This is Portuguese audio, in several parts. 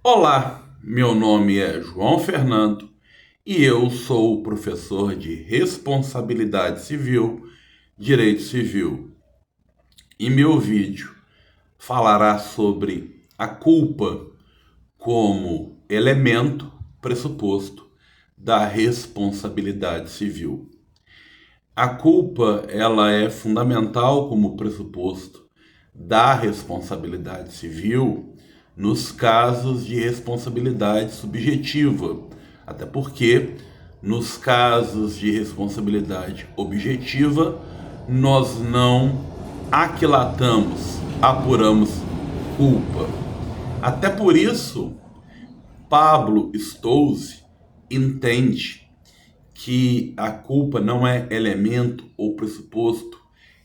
Olá, meu nome é João Fernando e eu sou professor de Responsabilidade Civil, Direito Civil. E meu vídeo falará sobre a culpa como elemento pressuposto da responsabilidade civil. A culpa, ela é fundamental como pressuposto da responsabilidade civil nos casos de responsabilidade subjetiva, até porque nos casos de responsabilidade objetiva nós não aquilatamos, apuramos culpa. Até por isso, Pablo Stouze entende que a culpa não é elemento ou pressuposto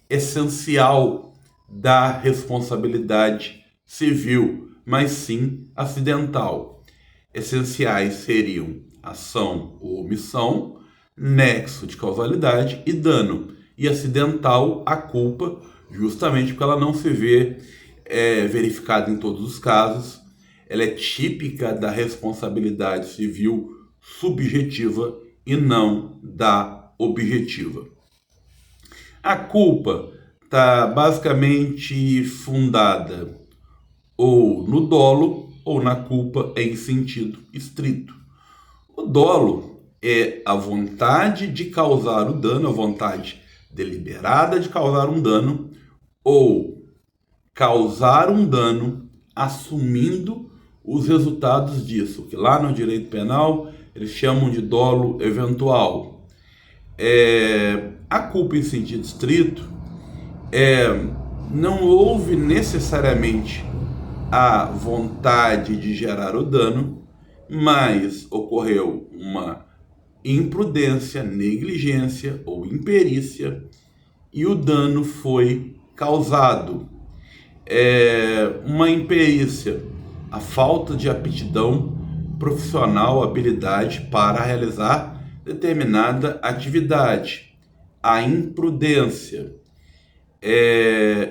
essencial da responsabilidade civil, mas sim acidental. Essenciais seriam ação ou omissão, nexo de causalidade e dano. E acidental, a culpa, justamente porque ela não se vê verificada em todos os casos, ela é típica da responsabilidade civil subjetiva e não da objetiva. A culpa está basicamente fundada ou no dolo ou na culpa em sentido estrito. O dolo é a vontade de causar o dano, a vontade deliberada de causar um dano ou causar um dano assumindo os resultados disso, que lá no direito penal eles chamam de dolo eventual. A culpa em sentido estrito não houve necessariamente a vontade de gerar o dano, mas ocorreu uma imprudência, negligência ou imperícia e o dano foi causado. Uma imperícia, a falta de aptidão profissional, habilidade para realizar determinada atividade. A imprudência,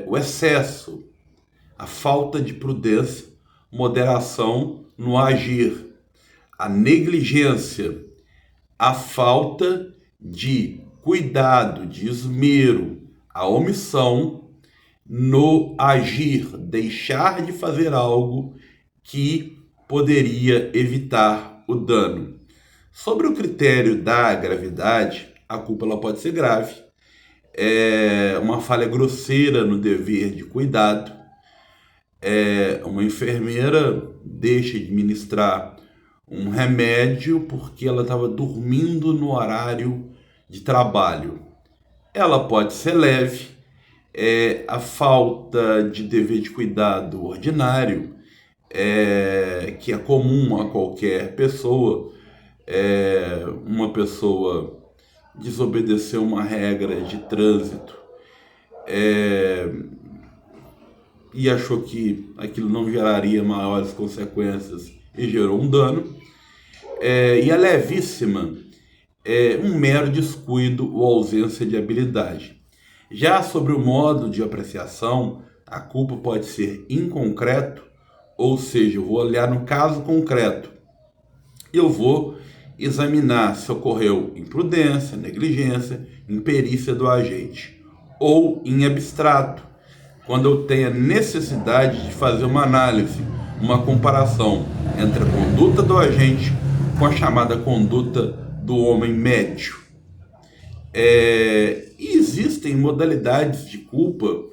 o excesso, a falta de prudência, moderação no agir. A negligência, a falta de cuidado, de esmero, a omissão no agir, deixar de fazer algo que poderia evitar o dano. Sobre o critério da gravidade, a culpa ela pode ser grave, uma falha grosseira no dever de cuidado, uma enfermeira deixa de ministrar um remédio porque ela estava dormindo no horário de trabalho. Ela pode ser leve, a falta de dever de cuidado ordinário, que é comum a qualquer pessoa. Uma pessoa desobedeceu uma regra de trânsito e achou que aquilo não geraria maiores consequências e gerou um dano. E a levíssima é um mero descuido ou ausência de habilidade. Já sobre o modo de apreciação, a culpa pode ser inconcreto, ou seja, eu vou olhar no caso concreto. Eu vou examinar se ocorreu imprudência, negligência, imperícia do agente. Ou em abstrato, quando eu tenho a necessidade de fazer uma análise, uma comparação entre a conduta do agente com a chamada conduta do homem médio. E existem modalidades de culpa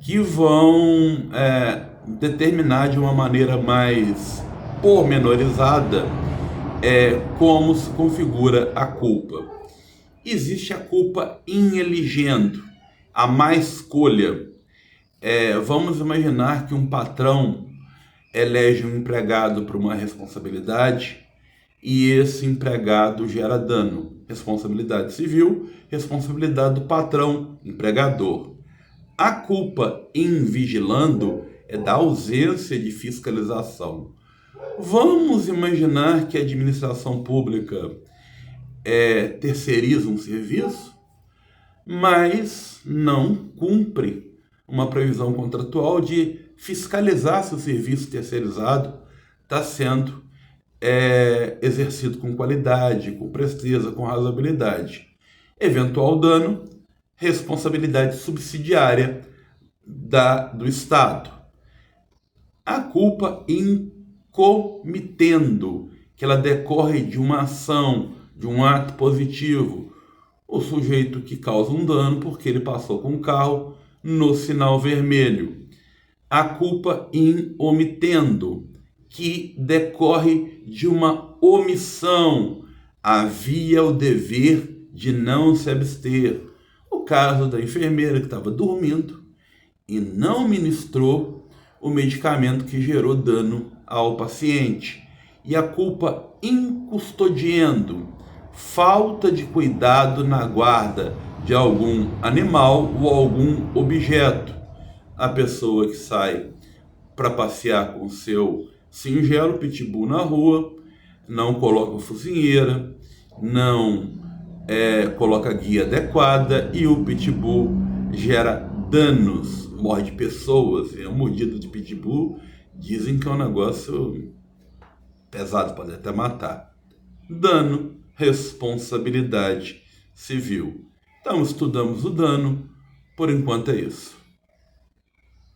que vão determinar de uma maneira mais pormenorizada como se configura a culpa. Existe a culpa in eligendo, a má escolha. Vamos imaginar que um patrão elege um empregado para uma responsabilidade e esse empregado gera dano. Responsabilidade civil, responsabilidade do patrão, empregador. A culpa in vigilando é da ausência de fiscalização. Vamos imaginar que a administração pública terceiriza um serviço, mas não cumpre uma previsão contratual de fiscalizar se o serviço terceirizado está sendo exercido com qualidade, com presteza, com razoabilidade. Eventual dano, responsabilidade subsidiária do Estado. A culpa incomitendo, que ela decorre de uma ação, de um ato positivo. O sujeito que causa um dano porque ele passou com o carro no sinal vermelho. A culpa inomitendo, que decorre de uma omissão. Havia o dever de não se abster. O caso da enfermeira que estava dormindo e não ministrou o medicamento que gerou dano ao paciente. E a culpa incustodiando, falta de cuidado na guarda de algum animal ou algum objeto. A pessoa que sai para passear com seu singelo pitbull na rua, não coloca focinheira, não coloca guia adequada e o pitbull gera danos, morde pessoas. A mordida de pitbull dizem que é um negócio pesado, pode até matar. Dano, responsabilidade civil. Então estudamos o dano, por enquanto é isso.